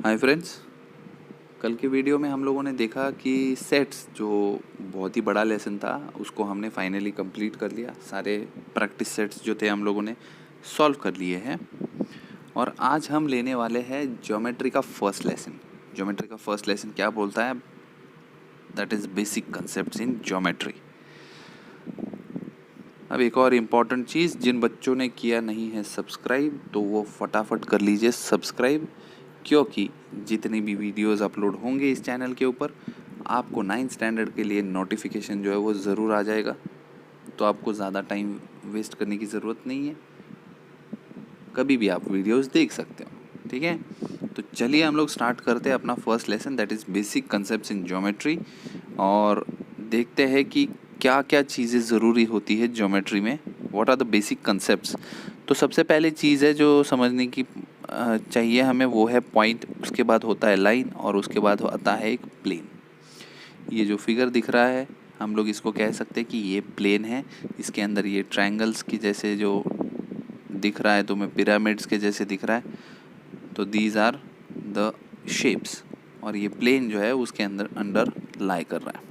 Hi friends, कल के video में हम लोगों ने देखा कि सेट्स जो बहुत ही बड़ा लेसन था उसको हमने फाइनली कंप्लीट कर लिया। सारे प्रैक्टिस सेट्स जो थे हम लोगों ने सॉल्व कर लिए हैं और आज हम लेने वाले हैं ज्योमेट्री का फर्स्ट लेसन। ज्योमेट्री का फर्स्ट लेसन क्या बोलता है? That is basic concepts in geometry. अब एक और इम्पॉर्टेंट चीज़, जिन बच्चों ने किया नहीं है सब्सक्राइब तो वो फटाफट कर लीजिए सब्सक्राइब, क्योंकि जितनी भी वीडियोस अपलोड होंगे इस चैनल के ऊपर आपको 9th स्टैंडर्ड के लिए नोटिफिकेशन जो है वो ज़रूर आ जाएगा। तो आपको ज़्यादा टाइम वेस्ट करने की ज़रूरत नहीं है, कभी भी आप वीडियोस देख सकते हो। ठीक है, तो चलिए हम लोग स्टार्ट करते हैं अपना first lesson, that is basic concepts in geometry, और देखते हैं कि क्या क्या चीज़ें ज़रूरी होती है ज्योमेट्री में, what are the basic concepts. तो सबसे पहले चीज़ है जो समझने की चाहिए हमें, वो है पॉइंट, उसके बाद होता है लाइन और उसके बाद आता है एक प्लेन। ये जो फिगर दिख रहा है हम लोग इसको कह सकते हैं कि ये प्लेन है। इसके अंदर ये ट्रायंगल्स की जैसे जो दिख रहा है, तो मैं पिरामिड्स के जैसे दिख रहा है, तो दीज आर द शेप्स, और ये प्लेन जो है उसके अंदर लाई कर रहा है।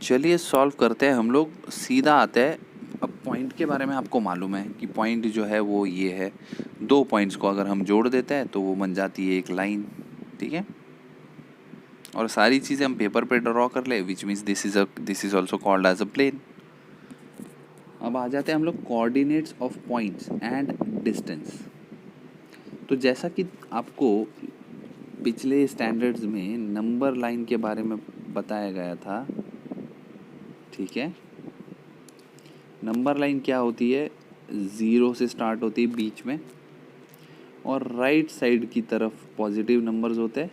चलिए सॉल्व करते हैं हम लोग, सीधा आते हैं। अब पॉइंट के बारे में आपको मालूम है कि पॉइंट जो है वो ये है, दो पॉइंट्स को अगर हम जोड़ देते हैं तो वो बन जाती है एक लाइन। ठीक है, और सारी चीज़ें हम पेपर पे ड्रॉ कर ले, which means this is also called as a plane. अब आ जाते हैं हम लोग coordinates of points and distance. तो जैसा कि आपको पिछले स्टैंडर्ड्स में नंबर लाइन के बारे में बताया गया था, ठीक है, नंबर लाइन क्या होती है? 0 से स्टार्ट होती है बीच में, और राइट साइड की तरफ पॉजिटिव नंबर्स होते हैं,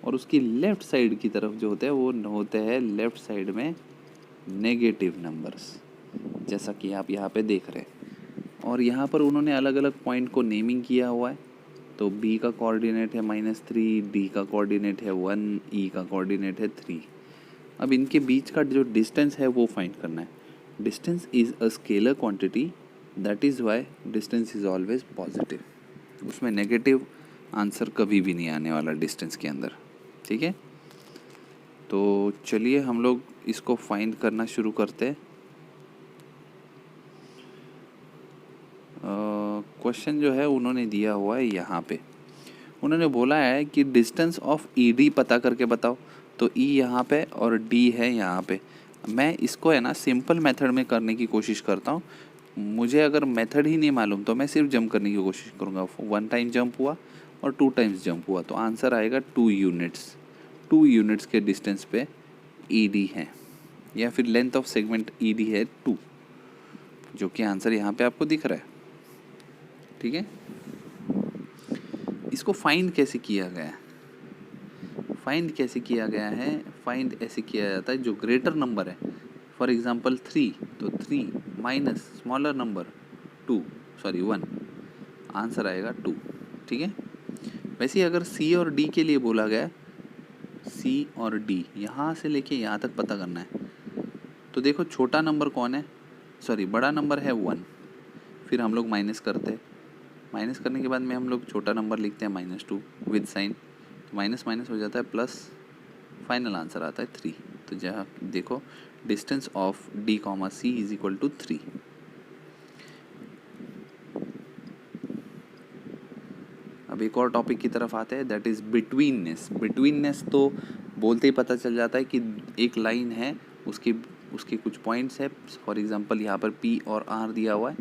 और उसकी लेफ़्ट साइड की तरफ जो होते हैं वो होते हैं लेफ़्ट साइड में नेगेटिव नंबर्स, जैसा कि आप यहाँ पे देख रहे हैं। और यहाँ पर उन्होंने अलग अलग पॉइंट को नेमिंग किया हुआ है। तो B का कोऑर्डिनेट है -3, D का कोऑर्डिनेट है 1, E का कोऑर्डिनेट है 3। अब इनके बीच का जो डिस्टेंस है वो फाइंड करना है। Distance is a scalar quantity, that is why distance is always positive. उसमें नेगेटिव आंसर कभी भी नहीं आने वाला डिस्टेंस के अंदर। ठीक है, तो चलिए हम लोग इसको फाइंड करना शुरू करते हैं। क्वेश्चन जो है उन्होंने दिया हुआ है यहाँ पे, उन्होंने बोला है कि डिस्टेंस ऑफ ED पता करके बताओ। तो E यहाँ पे और D है यहाँ पे। मैं इसको है ना सिंपल मेथड में करने की कोशिश करता हूँ। मुझे अगर मेथड ही नहीं मालूम तो मैं सिर्फ जंप करने की कोशिश करूँगा। 1 टाइम जंप हुआ और 2 टाइम्स जंप हुआ तो आंसर आएगा 2 यूनिट्स। 2 यूनिट्स के डिस्टेंस पे ED है, या फिर लेंथ ऑफ सेगमेंट ED है 2, जो कि आंसर यहाँ पे आपको दिख रहा है। ठीक है, इसको फाइंड कैसे किया गया है? फाइंड कैसे किया गया है? फाइंड ऐसे किया जाता है, जो ग्रेटर नंबर है, फॉर एग्जांपल 3, तो 3 माइनस स्मॉलर नंबर 1, आंसर आएगा 2। ठीक है, वैसे ही अगर C और D के लिए बोला गया, C और D यहाँ से लेके यहाँ तक पता करना है, तो देखो छोटा नंबर कौन है, बड़ा नंबर है 1। फिर हम लोग माइनस करते हैं, माइनस करने के बाद में हम लोग छोटा नंबर लिखते हैं -2 विद साइन, तो माइनस माइनस हो जाता है प्लस, फाइनल आंसर आता है 3। तो जहाँ देखो distance of D, C is equal to 3। अब एक और टॉपिक की तरफ आते हैं, दैट इज़ बिटवीननेस। बिटवीननेस तो बोलते ही पता चल जाता है कि एक लाइन है, उसके कुछ पॉइंट्स है, फॉर एग्जांपल यहाँ पर P और R दिया हुआ है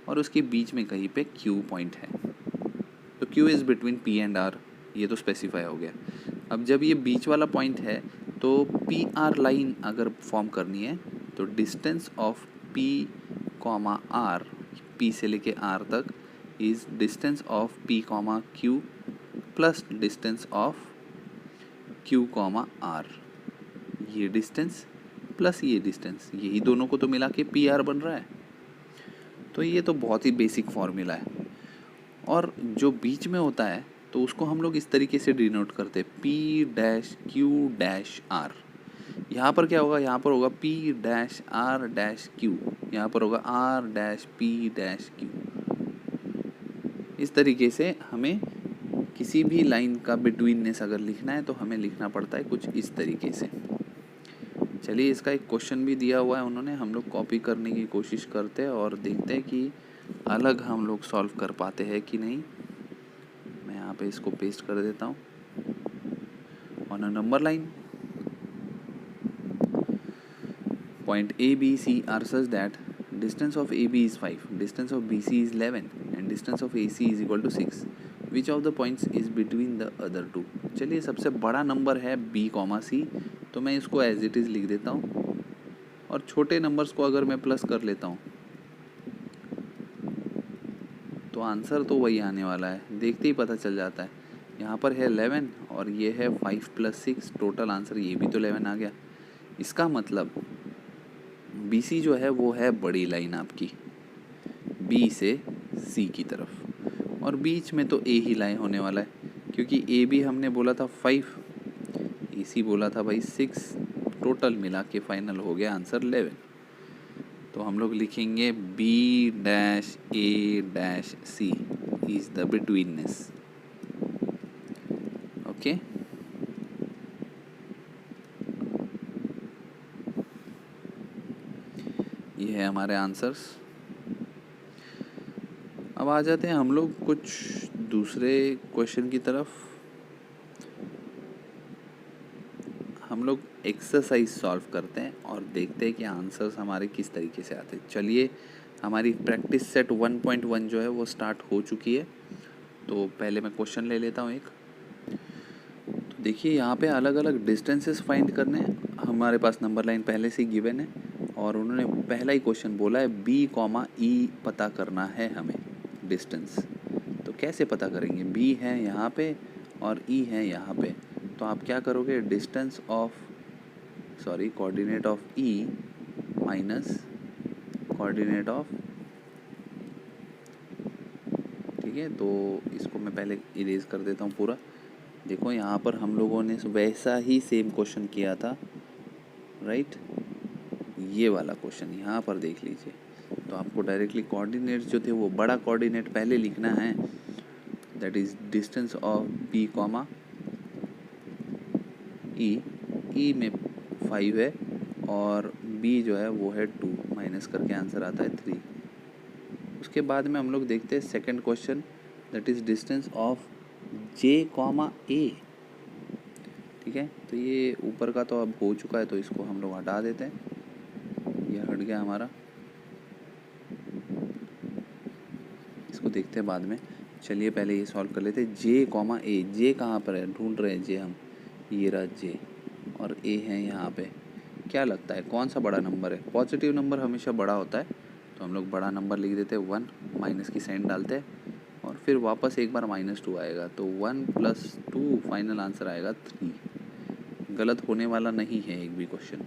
और उसके बीच में कहीं पे Q पॉइंट है, तो Q is between P and R, ये तो स्पेसिफाई हो गया। अब जब ये बीच वाला पॉइंट है तो PR लाइन अगर फॉर्म करनी है तो distance of P, R, P से लेके R तक is distance of P, Q plus distance of Q, R। ये डिस्टेंस प्लस ये डिस्टेंस, यही दोनों को तो मिला के PR बन रहा है। तो ये तो बहुत ही बेसिक फॉर्मूला है। और जो बीच में होता है तो उसको हम लोग इस तरीके से डिनोट करते हैं, P-Q-R। यहाँ पर क्या होगा? यहाँ पर होगा P-R-Q, यहाँ पर होगा R-P-Q। इस तरीके से हमें किसी भी लाइन का बिटवीननेस अगर लिखना है तो हमें लिखना पड़ता है कुछ इस तरीके से। चलिए, इसका एक क्वेश्चन भी दिया हुआ है उन्होंने, हम लोग कॉपी करने की कोशिश करते हैं और देखते हैं कि अलग हम लोग सॉल्व कर पाते हैं कि नहीं। मैं यहाँ पे इसको पेस्ट कर देता हूँ। On a number line, point A, B, C are such that distance of AB is 5, distance of BC is 11 and distance of AC is equal to 6. Which of the points is between the other two? चलिए, सबसे बड़ा number है B, C, तो मैं इसको as it is लिख देता हूँ और छोटे नंबर्स को अगर मैं प्लस कर लेता हूँ तो आंसर तो वही आने वाला है, देखते ही पता चल जाता है। यहाँ पर है 11 और ये है 5 + 6, टोटल आंसर ये भी तो 11 आ गया। इसका मतलब BC जो है वो है बड़ी लाइन आपकी B से C की तरफ, और बीच में तो A ही लाइन होने वाला है क्योंकि AB हमने बोला था 5, AC बोला था भाई 6, टोटल मिला के फाइनल हो गया आंसर 11। तो हम लोग लिखेंगे B-A-C is the betweenness. Okay, ये है हमारे आंसर्स। अब आ जाते हैं हम लोग कुछ दूसरे क्वेश्चन की तरफ। हम लोग एक्सरसाइज सॉल्व करते हैं और देखते हैं कि आंसर्स हमारे किस तरीके से आते हैं। चलिए, हमारी प्रैक्टिस सेट 1.1 जो है वो स्टार्ट हो चुकी है। तो पहले मैं क्वेश्चन ले लेता हूँ एक। तो देखिए, यहाँ पे अलग अलग डिस्टेंसेस फाइंड करने हैं। हमारे पास नंबर लाइन पहले से ही गिवन है और उन्होंने पहला ही क्वेश्चन बोला है B, E पता करना है हमें डिस्टेंस। तो कैसे पता करेंगे? B है यहाँ पे और E है यहाँ पे, तो आप क्या करोगे? Distance of coordinate of E minus coordinate of, ठीक है। तो इसको मैं पहले इरेज कर देता हूँ पूरा। देखो, यहाँ पर हम लोगों ने वैसा ही सेम क्वेश्चन किया था, राइट। ये वाला क्वेश्चन यहाँ पर देख लीजिए। तो आपको डायरेक्टली कोऑर्डिनेट जो थे वो बड़ा कोऑर्डिनेट पहले लिखना है, that is distance of B, E में 5 है और B जो है वो है 2, माइनस करके आंसर आता है 3। उसके बाद में हम लोग देखते हैं second question, that is distance of J, A। ठीक है, तो ये ऊपर का तो अब हो चुका है तो इसको हम लोग हटा देते हैं, ये हट गया हमारा। इसको देखते हैं बाद में। चलिए, पहले ये सॉल्व कर लेते हैं। J, A, J कहाँ पर है? ढूंढ रहे हैं J हम, ये रहा J और A है यहाँ पे। क्या लगता है कौन सा बड़ा नंबर है? पॉजिटिव नंबर हमेशा बड़ा होता है, तो हम लोग बड़ा नंबर लिख देते हैं 1, माइनस की साइन डालते हैं और फिर वापस एक बार -2 आएगा, तो 1 + 2 फाइनल आंसर आएगा 3। गलत होने वाला नहीं है एक भी क्वेश्चन।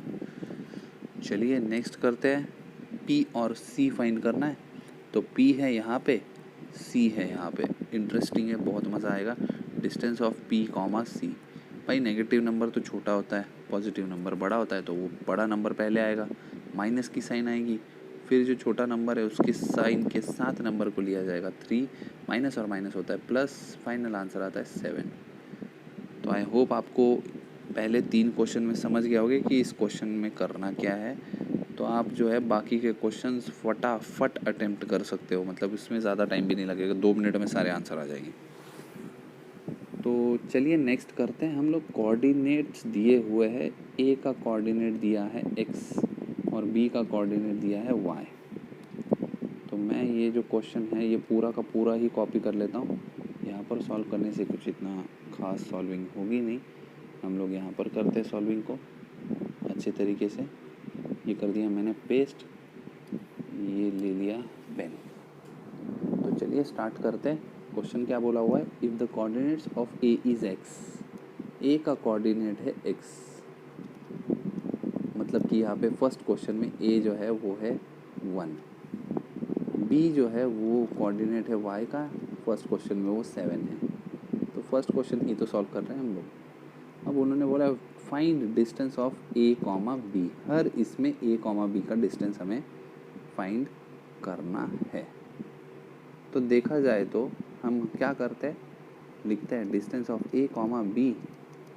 चलिए, नेक्स्ट करते हैं। P और C फाइंड करना है, तो P है यहाँ पे, C है यहाँ पे। इंटरेस्टिंग है, बहुत मज़ा आएगा। Distance of P, C। भाई, नेगेटिव नंबर तो छोटा होता है, पॉजिटिव नंबर बड़ा होता है, तो वो बड़ा नंबर पहले आएगा, माइनस की साइन आएगी, फिर जो छोटा नंबर है उसके साइन के साथ नंबर को लिया जाएगा 3, माइनस और माइनस होता है प्लस, फाइनल आंसर आता है 7। तो आई होप आपको पहले 3 क्वेश्चन में समझ गया होगा कि इस क्वेश्चन में करना क्या है। तो आप जो है बाकी के क्वेश्चंस फटाफट अटेम्प्ट कर सकते हो, मतलब इसमें ज़्यादा टाइम भी नहीं लगेगा, 2 मिनट में सारे आंसर आ जाएंगे। तो चलिए, नेक्स्ट करते हैं हम लोग। कोऑर्डिनेट्स दिए हुए हैं, A का कोऑर्डिनेट दिया है x और B का कोऑर्डिनेट दिया है y। तो मैं ये जो क्वेश्चन है ये पूरा का पूरा ही कॉपी कर लेता हूँ। यहाँ पर सॉल्व करने से कुछ इतना खास सॉल्विंग होगी नहीं, हम लोग यहाँ पर करते हैं सॉल्विंग को अच्छे तरीके से। ये कर दिया मैंने पेस्ट, ये ले लिया पेन। तो चलिए स्टार्ट करते हैं। क्वेश्चन क्या बोला हुआ है? If the coordinates of A is x, A का कोऑर्डिनेट है x, मतलब कि यहाँ पे फर्स्ट क्वेश्चन में A जो है वो है 1, B जो है वो कोऑर्डिनेट है y का, फर्स्ट क्वेश्चन में वो 7 है। तो फर्स्ट क्वेश्चन ही तो सॉल्व कर रहे हैं हम लोग। अब उन्होंने बोला find distance of A, B। हर इसमें A, B का डिस्टेंस हमें फाइंड करना है। तो देखा जाए तो हम क्या करते हैं, लिखते हैं distance of A comma B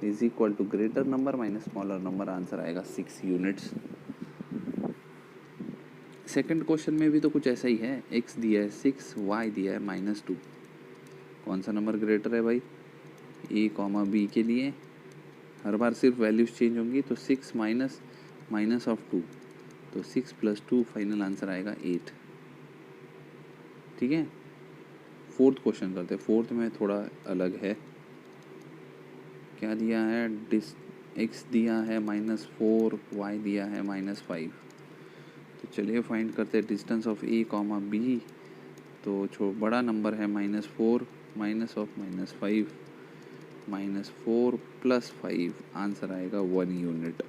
is equal to greater number minus smaller number, answer आएगा 6 यूनिट्स। सेकंड क्वेश्चन में भी तो कुछ ऐसा ही है, x दिया है 6, y दिया है -2, कौन सा नंबर ग्रेटर है भाई, a कॉमा बी के लिए हर बार सिर्फ वैल्यूज चेंज होंगी, तो 6 माइनस ऑफ 2, तो 6 + 2 फाइनल आंसर आएगा 8। ठीक है, फोर्थ क्वेश्चन करते हैं। फोर्थ में थोड़ा अलग है, क्या दिया है, x दिया है -4, y दिया है -5। तो चलिए फाइंड करते हैं distance of a comma B. तो बड़ा नंबर है -4 माइनस ऑफ -5, -4 + 5, आंसर आएगा 1 यूनिट,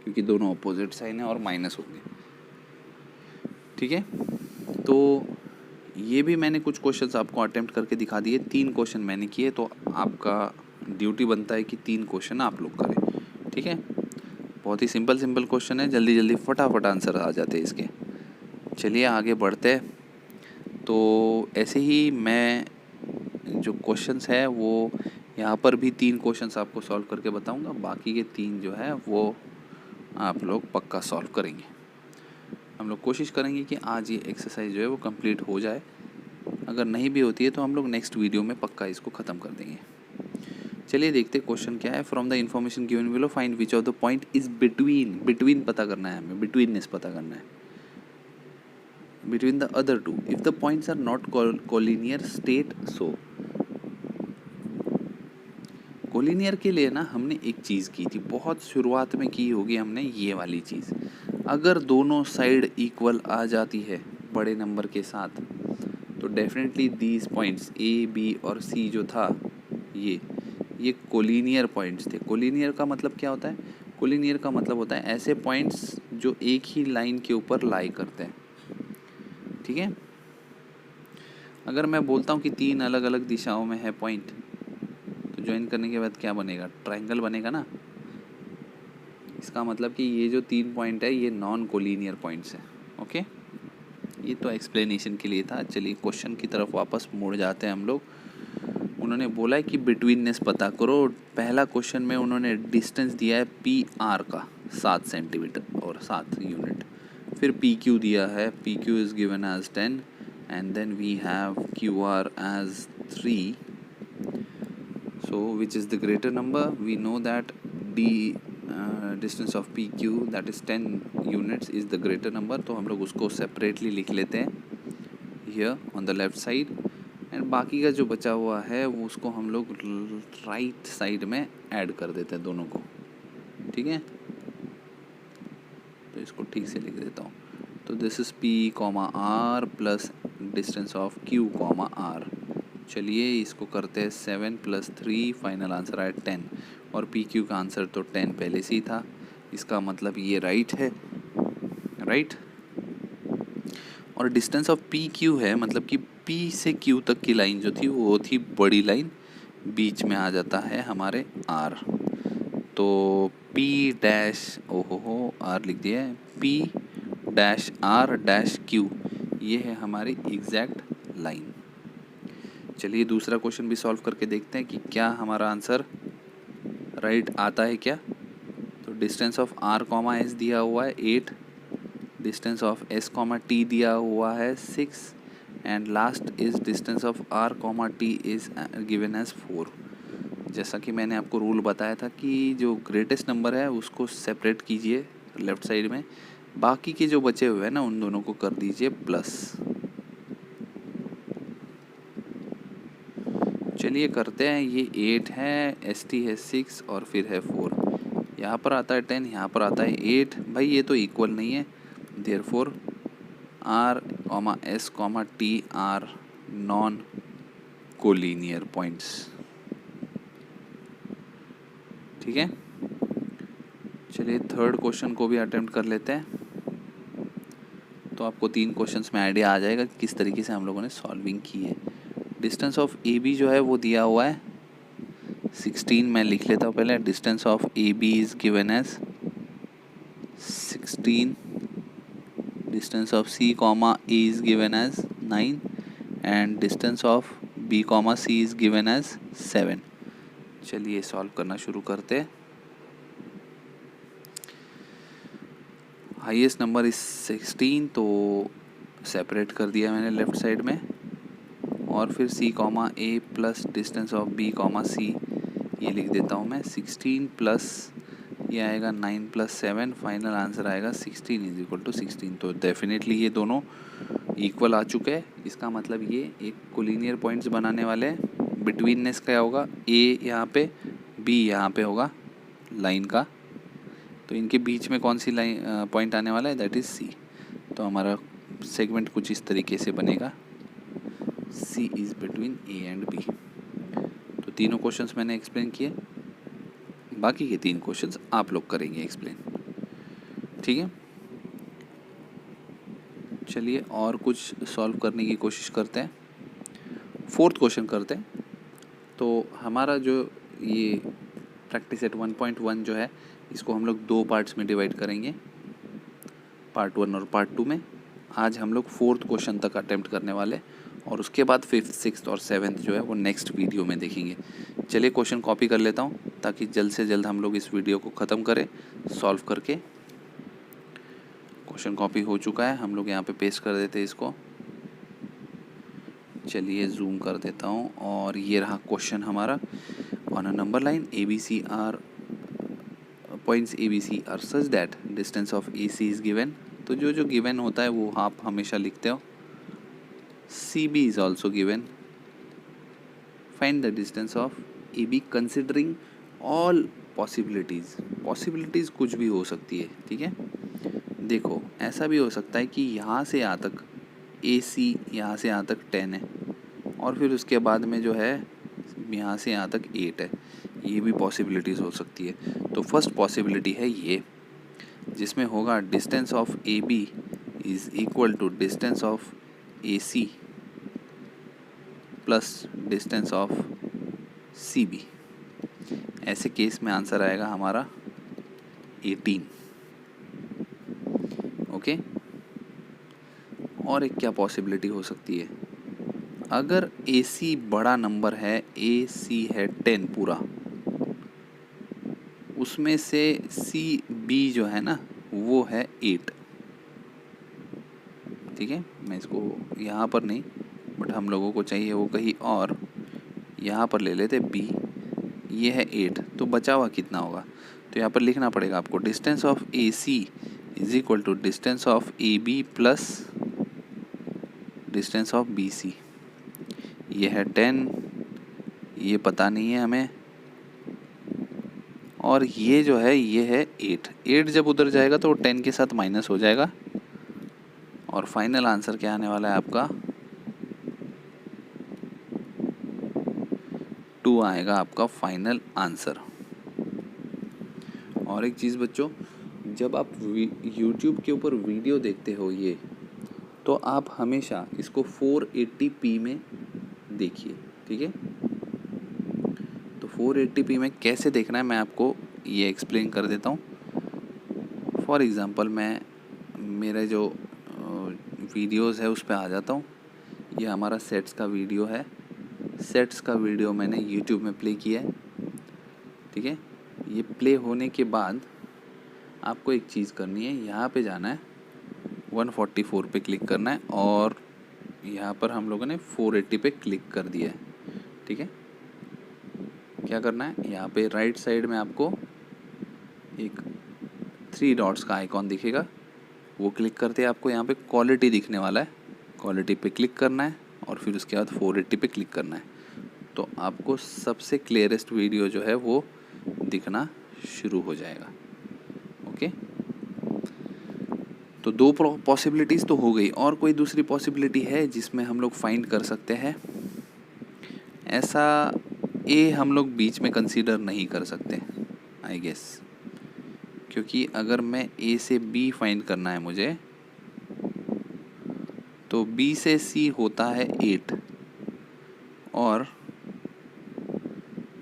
क्योंकि दोनों अपोजिट साइन है और माइनस होंगे। ठीक है, तो ये भी मैंने कुछ क्वेश्चंस आपको अटेम्प्ट करके दिखा दिए। 3 क्वेश्चन मैंने किए, तो आपका ड्यूटी बनता है कि 3 क्वेश्चन आप लोग करें। ठीक है, बहुत ही सिंपल क्वेश्चन है, जल्दी जल्दी फटाफट आंसर आ जाते हैं इसके। चलिए आगे बढ़ते हैं। तो ऐसे ही मैं जो क्वेश्चंस है वो यहाँ पर भी 3 क्वेश्चंस आपको सॉल्व करके बताऊँगा, बाकी के 3 जो है वो आप लोग पक्का सॉल्व करेंगे। हम लोग कोशिश करेंगे कि आज ये एक्सरसाइज जो है वो कंप्लीट हो जाए। अगर नहीं भी होती है तो हम लोग नेक्स्ट वीडियो में पक्का इसको ख़त्म कर देंगे। चलिए देखते क्वेश्चन क्या है। From the information given below find which of the point is between पता करना है हमें, बिटवीननेस पता करना है, between the other two. If the points are not collinear state so. Collinear के लिए ना हमने एक चीज़ की थी, बहुत शुरुआत में की होगी हमने ये वाली चीज़, अगर दोनों साइड इक्वल आ जाती है बड़े नंबर के साथ, तो definitely these points A B और सी जो था ये कोलिनियर पॉइंट्स थे। कोलिनियर का मतलब क्या होता है, कोलिनियर का मतलब होता है ऐसे पॉइंट्स जो एक ही लाइन के ऊपर लाई करते हैं। ठीक है, अगर मैं बोलता हूँ कि 3 अलग अलग दिशाओं में है पॉइंट, तो ज्वाइन करने के बाद क्या बनेगा, ट्रायंगल बनेगा ना। इसका मतलब कि ये जो 3 पॉइंट है ये नॉन कोलिनियर पॉइंट्स है। ओके, ये तो एक्सप्लेनेशन के लिए था। चलिए क्वेश्चन की तरफ वापस मुड़ जाते हैं हम लोग। उन्होंने बोला है कि बिटवीननेस पता करो। पहला क्वेश्चन में उन्होंने डिस्टेंस दिया है पी आर का 7 सेंटीमीटर और 7 यूनिट। फिर पी क्यू दिया है, P Q is given as 10 and then we have Q R as 3। So which is the greater number? We know that distance of PQ, that is 10 units, is the greater number. तो हम लोग उसको separately लिख लेते हैं here on the left side, and बाकी का जो बचा हुआ है वो उसको हम लोग right side में ऐड कर देते हैं दोनों को। ठीक है, तो इसको ठीक से लिख देता हूँ। तो this is P, R plus distance of Q, R। चलिए इसको करते हैं 7 + 3, फाइनल आंसर आया 10, और पी क्यू का आंसर तो 10 पहले से ही था, इसका मतलब ये राइट है, राइट। और डिस्टेंस ऑफ पी क्यू है, मतलब कि पी से क्यू तक की लाइन जो थी वो थी बड़ी लाइन, बीच में आ जाता है हमारे आर, तो पी डैश आर लिख दिया है, P dash R dash Q, ये है हमारी एग्जैक्ट लाइन। चलिए दूसरा क्वेश्चन भी सॉल्व करके देखते हैं कि क्या हमारा आंसर राइट आता है क्या। तो distance of R comma S दिया हुआ है 8, distance of S comma T दिया हुआ है 6, and last is distance of R comma T is given as 4। जैसा कि मैंने आपको रूल बताया था कि जो ग्रेटेस्ट नंबर है उसको सेपरेट कीजिए लेफ़्ट साइड में, बाकी के जो बचे हुए हैं ना उन दोनों को कर दीजिए प्लस। चलिए करते हैं, ये 8 है, एस टी है 6 और फिर है 4, यहाँ पर आता है 10, यहाँ पर आता है 8। भाई ये तो इक्वल नहीं है, therefore are comma S comma T R non collinear points. ठीक है, चलिए थर्ड क्वेश्चन को भी अटेम्प्ट कर लेते हैं, तो आपको 3 क्वेश्चंस में आइडिया आ जाएगा कि किस तरीके से हम लोगों ने सॉल्विंग की है। डिस्टेंस ऑफ ए बी जो है वो दिया हुआ है 16, मैं लिख लेता हूँ पहले। Distance of A B is given as 16, distance of C comma A is given as 9, and distance of B comma C is given as 7। चलिए सॉल्व करना शुरू करते हैं। हाईएस्ट नंबर इज 16, तो सेपरेट कर दिया मैंने लेफ्ट साइड में, और फिर C comma A plus distance of B comma C ये लिख देता हूँ मैं। 16 प्लस ये आएगा 9 प्लस 7, फाइनल आंसर आएगा 16 इज इक्वल टू 16। तो डेफिनेटली ये दोनों इक्वल आ चुके हैं। इसका मतलब ये एक कोलिनियर पॉइंट्स बनाने वाले हैं। बिटवीननेस क्या होगा, A यहाँ पे, B यहाँ पे होगा लाइन का, तो इनके बीच में कौन सी लाइन पॉइंट आने वाला है, दैट इज़ C। तो हमारा सेगमेंट कुछ इस तरीके से बनेगा, C is between A and B। तो तीनों क्वेश्चंस मैंने एक्सप्लेन किए, बाकी के 3 क्वेश्चंस आप लोग करेंगे एक्सप्लेन, ठीक है। चलिए और कुछ सॉल्व करने की कोशिश करते हैं। 4th क्वेश्चन करते हैं। तो हमारा जो ये प्रैक्टिस सेट 1.1 जो है, इसको हम लोग 2 पार्ट्स में डिवाइड करेंगे, पार्ट 1 और पार्ट 2 में। आज हम लोग 4th क्वेश्चन तक अटेम्प्ट करने वाले, और उसके बाद 5th, 6th और 7th जो है वो नेक्स्ट वीडियो में देखेंगे। चलिए क्वेश्चन कॉपी कर लेता हूँ ताकि जल्द से जल्द हम लोग इस वीडियो को ख़त्म करें सॉल्व करके। क्वेश्चन कॉपी हो चुका है, हम लोग यहाँ पे पेस्ट कर देते हैं इसको। चलिए जूम कर देता हूँ, और ये रहा क्वेश्चन हमारा। On a number line ABC are points ABC are such that distance of AC is given. तो जो गिवन होता है वो आप हमेशा लिखते हो। CB is also given. Find the distance of AB considering all possibilities. Possibilities कुछ भी हो सकती है, ठीक है। देखो ऐसा भी हो सकता है कि यहाँ से यहाँ तक AC यहाँ से यहाँ तक 10 है, और फिर उसके बाद में जो है यहाँ से यहाँ तक 8 है। ये भी पॉसिबिलिटीज़ हो सकती है। तो फर्स्ट पॉसिबिलिटी है ये, जिसमें होगा distance of AB is equal to distance of AC plus distance of CB। ऐसे केस में आंसर आएगा हमारा 18। ओके। और एक क्या पॉसिबिलिटी हो सकती है, अगर AC बड़ा नंबर है, AC है 10 पूरा, उसमें से CB जो है ना वो है 8, ठीक है। मैं इसको यहाँ पर नहीं, बट हम लोगों को चाहिए वो कहीं और, यहाँ पर ले लेते B। ये है 8, तो बचा हुआ कितना होगा, तो यहाँ पर लिखना पड़ेगा आपको distance of AC is equal to distance of AB plus distance of BC। ये है 10, ये पता नहीं है हमें, और ये जो है ये है 8। 8 जब उधर जाएगा तो 10 के साथ माइनस हो जाएगा, और फाइनल आंसर क्या आने वाला है आपका 2 आएगा आपका फाइनल आंसर। और एक चीज़ बच्चों, जब आप YouTube के ऊपर वीडियो देखते हो ये, तो आप हमेशा इसको 480p में देखिए, ठीक है। तो 480p में कैसे देखना है मैं आपको ये एक्सप्लेन कर देता हूँ। फॉर एग्ज़ाम्पल मैं मेरे जो वीडियोज़ है उस पर आ जाता हूँ। ये हमारा सेट्स का वीडियो है, सेट्स का वीडियो मैंने YouTube में प्ले किया है, ठीक है। ये प्ले होने के बाद आपको एक चीज़ करनी है, यहाँ पे जाना है, 144 पे क्लिक करना है, और यहाँ पर हम लोगों ने 480 पे क्लिक कर दिया है, ठीक है। क्या करना है, यहाँ पे राइट साइड में आपको एक 3 डॉट्स का आइकॉन दिखेगा, वो क्लिक करते हैं आपको यहाँ पे क्वालिटी दिखने वाला है, क्वालिटी पे क्लिक करना है, और फिर उसके बाद 480 पे क्लिक करना है। तो आपको सबसे क्लियरेस्ट वीडियो जो है वो दिखना शुरू हो जाएगा। ओके, तो 2 पॉसिबिलिटीज़ तो हो गई, और कोई दूसरी पॉसिबिलिटी है जिसमें हम लोग फाइंड कर सकते हैं। ऐसा ए हम लोग बीच में कंसीडर नहीं कर सकते आई गेस, क्योंकि अगर मैं ए से बी फाइंड करना है मुझे, तो बी से सी होता है 8, और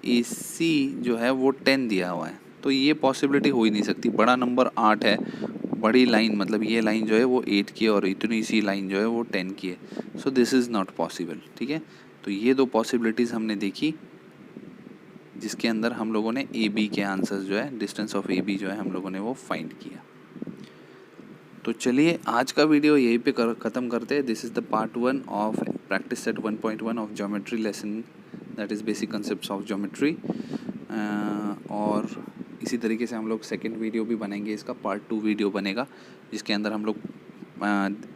ए सी जो है वो 10 दिया हुआ है, तो ये पॉसिबिलिटी हो ही नहीं सकती। बड़ा नंबर 8 है, बड़ी लाइन मतलब ये लाइन जो है वो 8 की है, और इतनी सी लाइन जो है वो 10 की है, so this is not possible, ठीक है। तो ये दो पॉसिबिलिटीज़ हमने देखी, जिसके अंदर हम लोगों ने ए बी के आंसर्स जो है, डिस्टेंस ऑफ ए बी जो है हम लोगों ने वो फाइंड किया। तो चलिए आज का वीडियो यहीं पे ख़त्म करते हैं। This is the part 1 of practice set 1.1 of geometry lesson, that is basic concepts of geometry. और इसी तरीके से हम लोग सेकंड वीडियो भी बनाएंगे, इसका पार्ट 2 वीडियो बनेगा, जिसके अंदर हम लोग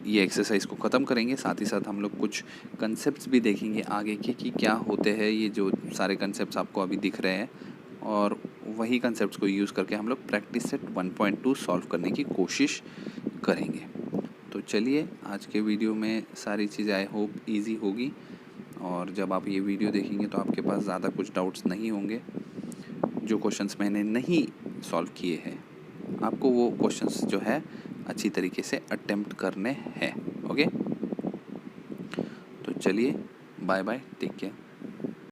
ये एक्सरसाइज को ख़त्म करेंगे। साथ ही साथ हम लोग कुछ कंसेप्ट्स भी देखेंगे आगे के कि क्या होते हैं ये जो सारे कंसेप्ट्स आपको अभी दिख रहे हैं, और वही कंसेप्ट्स को यूज़ करके हम लोग प्रैक्टिस सेट 1.2 सॉल्व करने की कोशिश करेंगे। तो चलिए आज के वीडियो में सारी चीज़ें आई होप ईजी होगी, और जब आप ये वीडियो देखेंगे तो आपके पास ज़्यादा कुछ डाउट्स नहीं होंगे। जो क्वेश्चंस मैंने नहीं सॉल्व किए हैं, आपको वो क्वेश्चंस जो है अच्छी तरीके से अटेम्प्ट करने हैं। ओके, तो चलिए बाय बाय, टेक केयर।